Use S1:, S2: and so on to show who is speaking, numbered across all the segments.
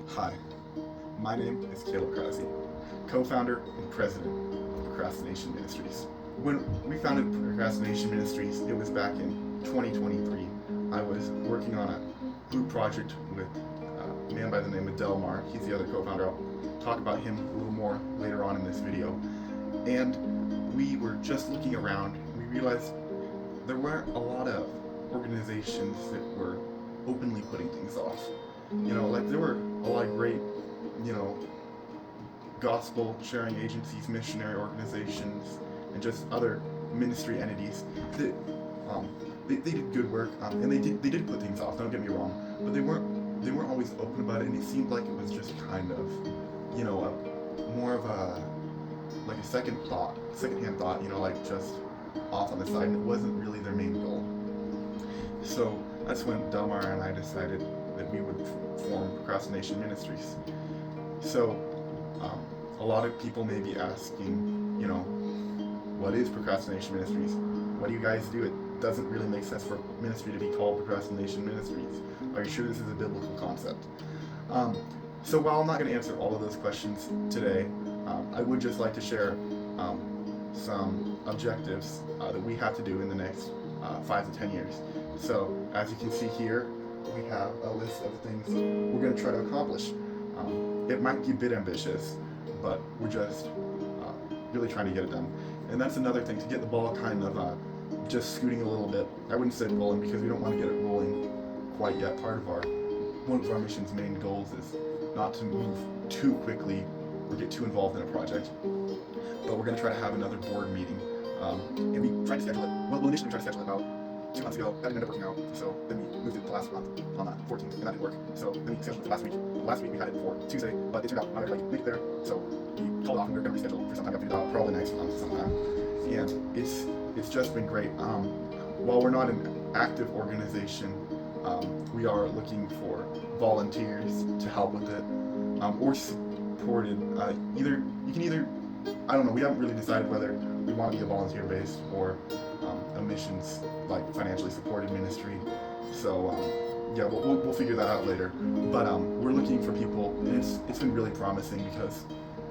S1: Hi, my name is Caleb Krause, co-founder and president of Procrastination Ministries. When we founded Procrastination Ministries, it was back in 2023. I was working on a group project with a man by the name of Delmar. He's the other co-founder. I'll talk about him a little more later on in this video. And we were just looking around. We realized there weren't a lot of organizations that were openly putting things off. There were a lot of great, you know, gospel sharing agencies, missionary organizations, and just other ministry entities that they did good work, and they did put things off. Don't get me wrong, but they weren't always open about it, and it seemed like it was just kind of, more of a like a secondhand thought, like just off on the side, and it wasn't really their main goal. So that's when Delmar and I decided that we would form Procrastination Ministries. So a lot of people may be asking, what is Procrastination Ministries? What do you guys do? It doesn't really make sense for ministry to be called Procrastination Ministries. Are you sure this is a biblical concept? So while I'm not going to answer all of those questions today, I would just like to share some objectives that we have to do in the next 5 to 10 years. So as you can see here, we have a list of things we're going to try to accomplish. It might be a bit ambitious, but we're just really trying to get it done. And that's another thing, to get the ball kind of just scooting a little bit. I wouldn't say rolling, because we don't want to get it rolling quite yet. One of our mission's main goals is not to move too quickly or get too involved in a project. But we're going to try to have another board meeting. And we tried to schedule it. Well, initially we tried to schedule it about 2 months ago. That didn't end up working out. So then we moved it to last month on the 14th, and that didn't work. So then we scheduled it for last week. Last week we had it for Tuesday, but it turned out not everybody could make it there. So we called off, and we were going to reschedule for sometime after that, probably next month sometime. And it's just been great. While we're not an active organization, we are looking for volunteers to help with it, or supported. Either I don't know. We haven't really decided whether we want to be a volunteer-based or a missions, like financially supported ministry. So yeah, we'll figure that out later. But we're looking for people, and it's been really promising, because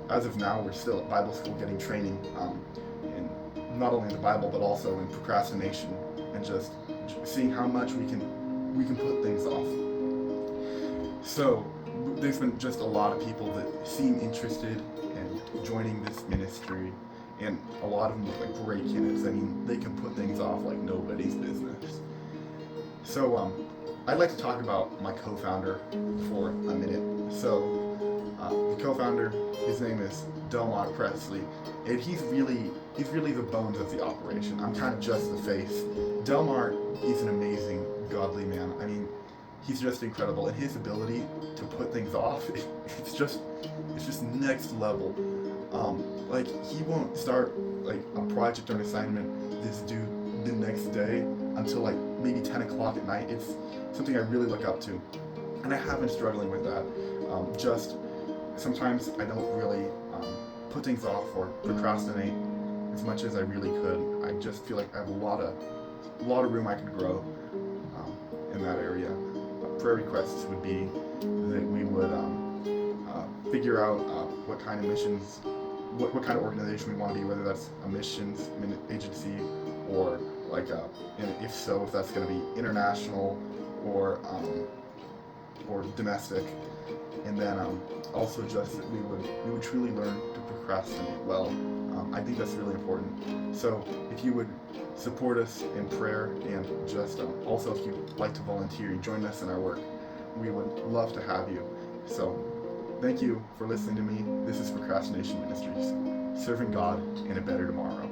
S1: as of now we're still at Bible school getting training in not only in the Bible but also in procrastination, and just seeing how much we can put things off. So there's been just a lot of people that seem interested in joining this ministry, and a lot of them look like great candidates. I mean, they can put things off like nobody's business. So I'd like to talk about my co-founder for a minute. So the co-founder, his name is Delmar Presley, and he's really the bones of the operation. I'm kind of just the face. Delmar is an amazing, godly man. I mean, he's just incredible, and his ability to put things off, it's just next level. Like, he won't start like a project or an assignment that's due the next day until like maybe 10 o'clock at night. It's something I really look up to, and I have been struggling with that. Just sometimes I don't really put things off or procrastinate as much as I really could. I just feel like I have a lot of room I could grow in that area. Prayer requests would be that we would figure out what kind of missions, what kind of organization we want to be, whether that's a missions agency or and if so, if that's going to be international or domestic. And then also just that we would truly learn to procrastinate well. I think that's really important. So if you would support us in prayer, and just also if you'd like to volunteer and join us in our work, we would love to have you. So thank you for listening to me. This is Procrastination Ministries, serving God in a better tomorrow.